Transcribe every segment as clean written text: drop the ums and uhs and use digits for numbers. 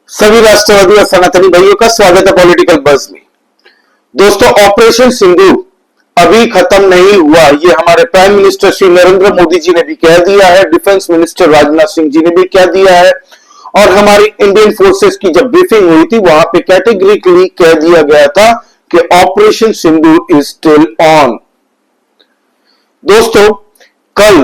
सभी राष्ट्रवादी और सनातनी भाइयों का स्वागत है पॉलिटिकल बज़ में। दोस्तों, ऑपरेशन सिंदूर अभी खत्म नहीं हुआ, ये हमारे प्राइम मिनिस्टर श्री नरेंद्र मोदी जी ने भी कह दिया है, डिफेंस मिनिस्टर राजनाथ सिंह जी ने भी कह दिया है, और हमारी इंडियन फोर्सेस की जब ब्रीफिंग हुई थी वहां पे कैटेगरिकली कह दिया गया था कि operation Sindoor is still on. दोस्तों, कल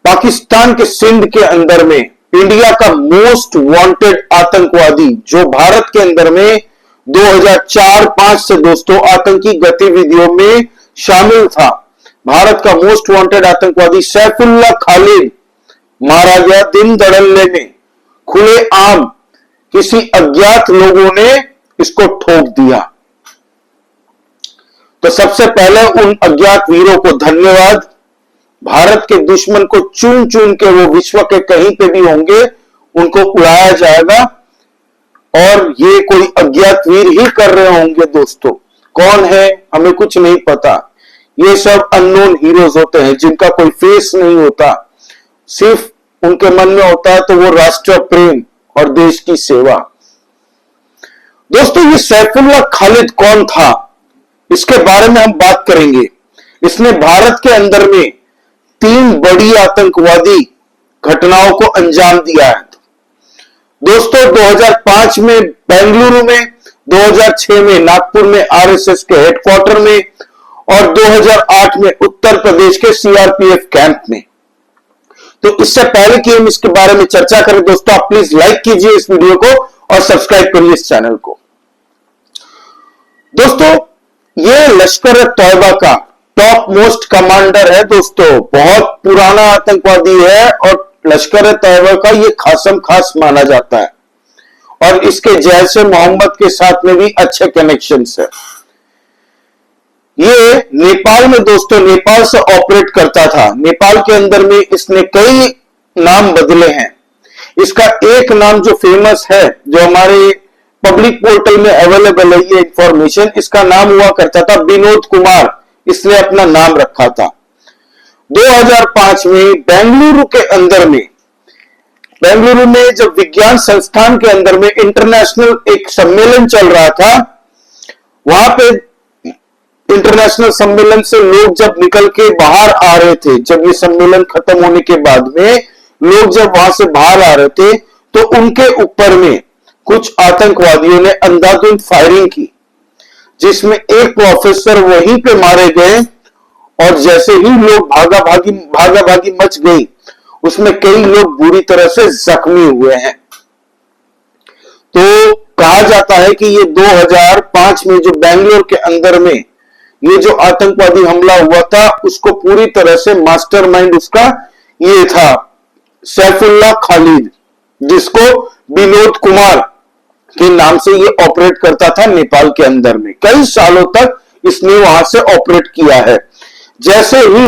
पाकिस्तान के सिंध के अंदर में इंडिया का मोस्ट वांटेड आतंकवादी जो भारत के अंदर में 2004-5 से दोस्तों आतंकी गतिविधियों में शामिल था, भारत का मोस्ट वांटेड आतंकवादी सैफुल्लाह खालिद मारा गया दिन दड़ल्ले में। खुलेआम किसी अज्ञात लोगों ने इसको ठोक दिया। तो सबसे पहले उन अज्ञात वीरों को धन्यवाद। भारत के दुश्मन को चुन चुन के वो विश्व के कहीं पे भी होंगे उनको उड़ाया जाएगा, और ये कोई अज्ञात वीर ही कर रहे होंगे। दोस्तों, कौन है हमें कुछ नहीं पता, ये सब अननोन हीरोज होते हैं जिनका कोई फेस नहीं होता, सिर्फ उनके मन में होता है तो वो राष्ट्र प्रेम और देश की सेवा। दोस्तों, ये सैफुल्लाह खालिद कौन था, इसके बारे में हम बात करेंगे। इसने भारत के अंदर में 3 बड़ी आतंकवादी घटनाओं को अंजाम दिया है। दोस्तों, 2005 में बेंगलुरु में, 2006 में नागपुर में आरएसएस के हेडक्वार्टर में, और 2008 में उत्तर प्रदेश के सीआरपीएफ कैंप में। तो इससे पहले कि हम इसके बारे में चर्चा करें दोस्तों, आप प्लीज लाइक कीजिए इस वीडियो को और सब्सक्राइब करिए इस चैनल को। दोस्तों, ये लश्कर-ए-तौयबा का टॉप मोस्ट कमांडर है। दोस्तों, बहुत पुराना आतंकवादी है और लश्कर-ए-तौयबा का ये खासम खास माना जाता है, और इसके जैश ए मोहम्मद के साथ में भी अच्छे कनेक्शंस है। ये नेपाल में दोस्तों, नेपाल से ऑपरेट करता था। नेपाल के अंदर में इसने कई नाम बदले हैं। इसका एक नाम जो फेमस है, जो हमारे पब्लिक पोर्टल में अवेलेबल है ये इंफॉर्मेशन, इसका नाम हुआ करता था विनोद कुमार, इसने अपना नाम रखा था। 2005 में बेंगलुरु के अंदर में, बेंगलुरु में जब विज्ञान संस्थान के अंदर में इंटरनेशनल एक सम्मेलन चल रहा था, वहां पे इंटरनेशनल सम्मेलन से लोग जब निकल के बाहर आ रहे थे, जब ये सम्मेलन खत्म होने के बाद में लोग जब वहां से बाहर आ रहे थे, तो उनके ऊपर में कुछ आतंकवादियों ने अंधाधुंध फायरिंग की, जिसमें एक प्रोफेसर वहीं पे मारे गए, और जैसे ही लोग भागा भागी मच गई, उसमें कई लोग बुरी तरह से जख्मी हुए हैं। तो कहा जाता है कि ये 2005 में जो बेंगलोर के अंदर में ये जो आतंकवादी हमला हुआ था, उसको पूरी तरह से मास्टरमाइंड उसका ये था सैफुल्लाह खालिद, जिसको विनोद कुमार के नाम से ये ऑपरेट करता था नेपाल के अंदर में। कई सालों तक इसने वहां से ऑपरेट किया है। जैसे ही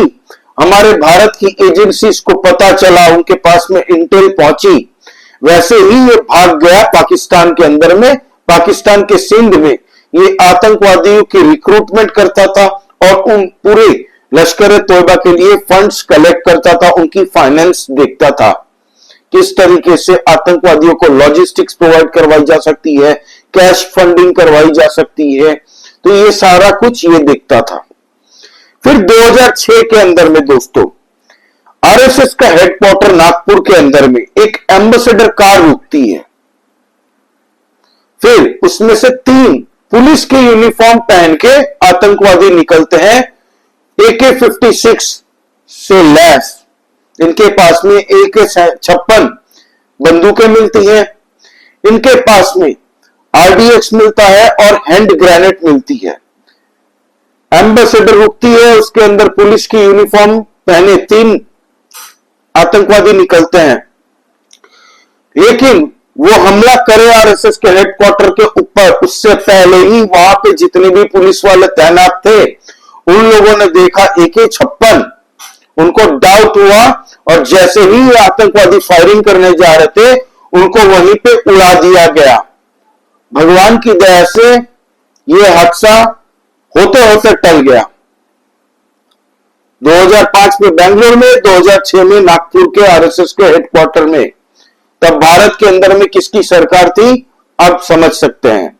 हमारे भारत की एजेंसीज को पता चला, उनके पास में इंटेल पहुंची, वैसे ही ये भाग गया पाकिस्तान के अंदर में। पाकिस्तान के सिंध में ये आतंकवादियों की रिक्रूटमेंट करता था और उन पूरे लश्कर-ए-तौयबा के लिए फंड्स कलेक्ट करता था, उनकी फाइनेंस देखता था, किस तरीके से आतंकवादियों को लॉजिस्टिक्स प्रोवाइड करवाई जा सकती है, कैश फंडिंग करवाई जा सकती है, तो ये सारा कुछ ये देखता था। फिर 2006 के अंदर में दोस्तों, आरएसएस का हेडक्वार्टर नागपुर के अंदर में एक एम्बेसडर कार रुकती है। फिर उसमें से 3 पुलिस के यूनिफॉर्म पहन के आतंकवादी निकलते हैं, AK-56 से लैस। इनके पास में AK-56 बंदूकें मिलती हैं, इनके पास में RDX मिलता है और हैंड ग्रेनेड मिलती है। एम्बेसडर रुकती है, उसके अंदर पुलिस की यूनिफॉर्म पहने 3 आतंकवादी निकलते हैं, लेकिन वो हमला करे आरएसएस के हेडक्वार्टर के ऊपर, उससे पहले ही वहां पे जितने भी पुलिस वाले तैनात थे, उन लोगों ने देखा AK-56, उनको डाउट हुआ, और जैसे ही ये आतंकवादी फायरिंग करने जा रहे थे, उनको वहीं पे उड़ा दिया गया। भगवान की दया से ये हादसा होते होते टल गया। 2005 में बेंगलुरु में, 2006 में नागपुर के आरएसएस के हेडक्वार्टर में। तब भारत के अंदर में किसकी सरकार थी? आप समझ सकते हैं।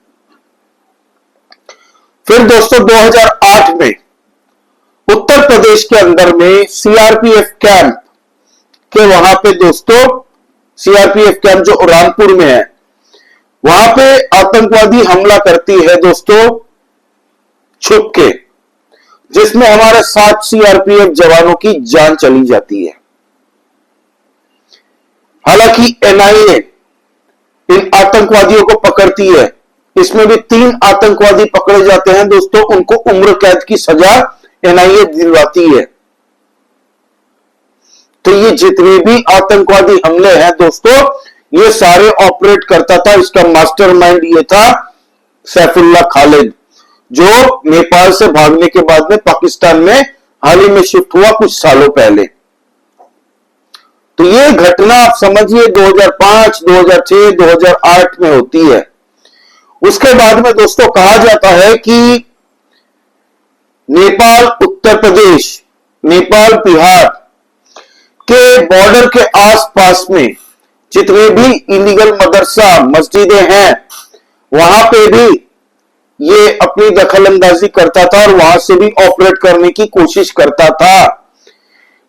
फिर दोस्तों 2008 में उत्तर प्रदेश के अंदर में सीआरपीएफ कैंप के वहां पे दोस्तों सीआरपीएफ कैंप जो रामपुर में है वहां पे आतंकवादी हमला करती है दोस्तों छुप के, जिसमें हमारे 7 सीआरपीएफ जवानों की जान चली जाती है। हालांकि एनआईए इन आतंकवादियों को पकड़ती है, इसमें भी 3 आतंकवादी पकड़े जाते हैं दोस्तों, उनको उम्र कैद की सजा एनआईए दिलवाती है। तो ये जितने भी आतंकवादी हमले हैं दोस्तों ये सारे ऑपरेट करता था, इसका मास्टरमाइंड ये था सैफुल्लाह खालिद, जो नेपाल से भागने के बाद में पाकिस्तान में हाल ही में शिफ्ट हुआ कुछ सालों पहले। तो ये घटना आप समझिए 2005, 2006, 2008 में होती है। उसके बाद में दोस्तों कहा जाता है कि नेपाल, उत्तर प्रदेश, नेपाल, बिहार के बॉर्डर के आसपास में जितने भी इलीगल मदरसा मस्जिदें हैं वहां पे भी ये अपनी दखल अंदाजी करता था और वहां से भी ऑपरेट करने की कोशिश करता था।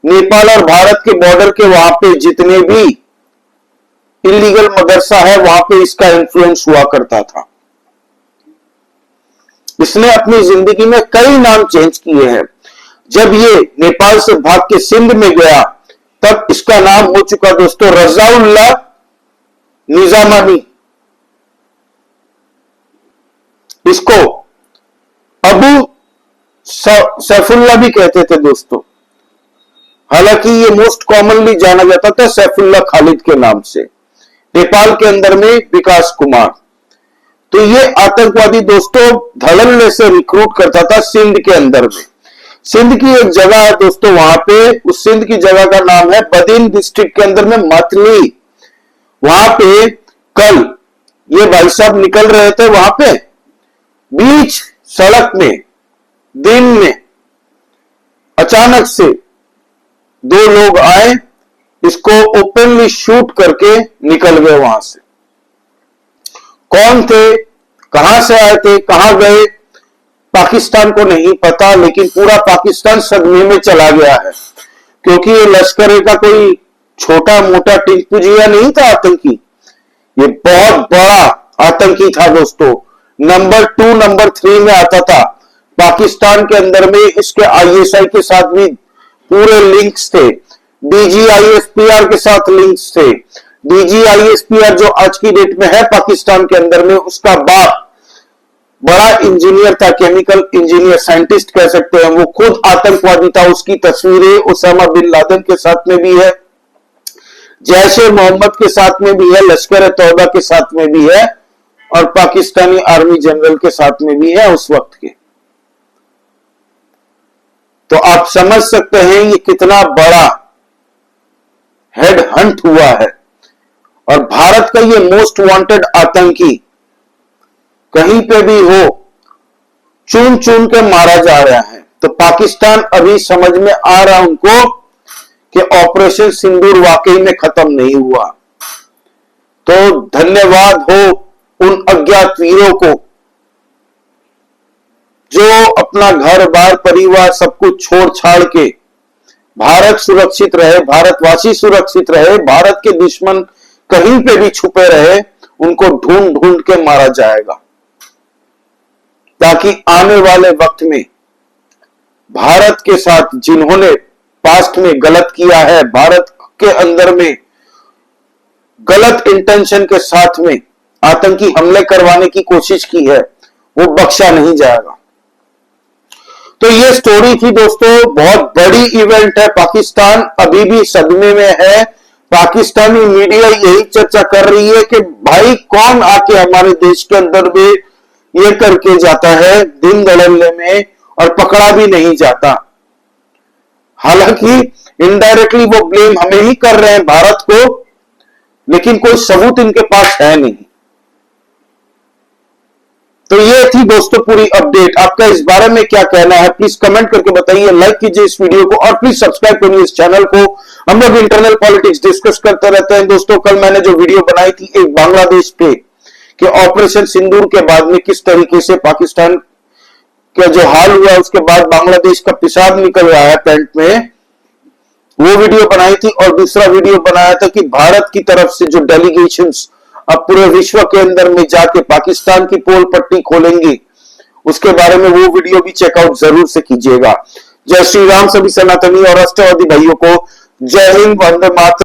नेपाल और भारत के बॉर्डर के वहां पे जितने भी इलीगल मदरसा है वहां पे इसका इन्फ्लुएंस हुआ करता था। इसने अपनी जिंदगी में कई नाम चेंज किए हैं। जब ये नेपाल से भाग के सिंध में गया तब इसका नाम हो चुका दोस्तों रजाउल्लाह निजामानी। इसको अबू सैफुल्लाह भी कहते थे दोस्तों, हालांकि ये मोस्ट कॉमनली जाना जाता था सैफुल्लाह खालिद के नाम से। नेपाल के अंदर में विकास कुमार। तो ये आतंकवादी दोस्तों धड़ल्ले से रिक्रूट करता था सिंध के अंदर में। सिंध की एक जगह है दोस्तों, वहां पे उस सिंध की जगह का नाम है बदीन डिस्ट्रिक्ट के अंदर में मतली। वहां पे कल ये भाई साहब निकल रहे थे, वहां पे बीच सड़क में दिन में अचानक से 2 लोग आए, इसको ओपनली शूट करके निकल गए वहां से। कौन थे, कहां से आए थे, कहां गए, पाकिस्तान को नहीं पता, लेकिन पूरा पाकिस्तान सदमे में चला गया है, क्योंकि ये लश्कर का कोई छोटा मोटा टिकपुजिया नहीं था आतंकी, ये बहुत बड़ा आतंकी था दोस्तों। नंबर 2, नंबर 3 में आता था। पाकिस्तान के अंदर में इसके आईएसआई के साथ भी पूरे लिंक्स थे, डीजीआईएसपीआर के साथ लिंक्स थे। डीजीआईएसपीआर जो आज की डेट में है पाकिस्तान के अंदर में, उसका बाप बड़ा इंजीनियर था, केमिकल इंजीनियर, साइंटिस्ट कह सकते हैं, वो खुद आतंकवादी था। उसकी तस्वीरें उसामा बिन लादेन के साथ में भी है, जैश-ए मोहम्मद के साथ में भी है, लश्कर-ए-तौबा के साथ में भी है और पाकिस्तानी आर्मी जनरल के साथ में भी है उस वक्त के। तो आप समझ सकते हैं ये कितना बड़ा हेड हंट हुआ है। और भारत का ये मोस्ट वांटेड आतंकी कहीं पे भी हो चुन चुन के मारा जा रहा है। तो पाकिस्तान अभी समझ में आ रहा उनको कि ऑपरेशन सिंदूर वाकई में खत्म नहीं हुआ। तो धन्यवाद हो उन अज्ञात वीरों को जो अपना घर बार परिवार सब कुछ छोड़ छाड़ के भारत सुरक्षित रहे, भारतवासी सुरक्षित रहे, भारत के दुश्मन कहीं पे भी छुपे रहे, उनको ढूंढ ढूंढ के मारा जाएगा, ताकि आने वाले वक्त में भारत के साथ जिन्होंने पास्ट में गलत किया है, भारत के अंदर में गलत इंटेंशन के साथ में आतंकी हमले करवाने की कोशिश की है, वो बख्शा नहीं जाएगा। तो ये स्टोरी थी दोस्तों, बहुत बड़ी इवेंट है। पाकिस्तान अभी भी सदमे में है। पाकिस्तानी मीडिया यही चर्चा कर रही है कि भाई कौन आके हमारे देश के अंदर में ये करके जाता है दिन दड़ल्ले में और पकड़ा भी नहीं जाता। हालांकि इनडायरेक्टली वो ब्लेम हमें ही कर रहे हैं, भारत को, लेकिन कोई सबूत इनके पास है नहीं। तो ये थी दोस्तों पूरी अपडेट। आपका इस बारे में क्या कहना है प्लीज कमेंट करके बताइए, लाइक कीजिए इस वीडियो को और प्लीज सब्सक्राइब करिए इस चैनल को। हम लोग इंटरनल पॉलिटिक्स डिस्कस करते रहते हैं दोस्तों। कल मैंने जो वीडियो बनाई थी एक बांग्लादेश पे कि ऑपरेशन सिंदूर के बाद में किस तरीके से पाकिस्तान का जो हाल हुआ, उसके बाद बांग्लादेश का पेशाब निकल रहा है पैंट में, वो वीडियो बनाई थी। और दूसरा वीडियो बनाया था कि भारत की तरफ से जो डेलीगेशंस अब पूरे विश्व के अंदर में जाके पाकिस्तान की पोल पट्टी खोलेंगी, उसके बारे में वो वीडियो भी चेकआउट जरूर से कीजिएगा। जय श्री राम सभी सनातनी और राष्ट्रवादी भाइयों को। जय हिंद, वंदे मातरम।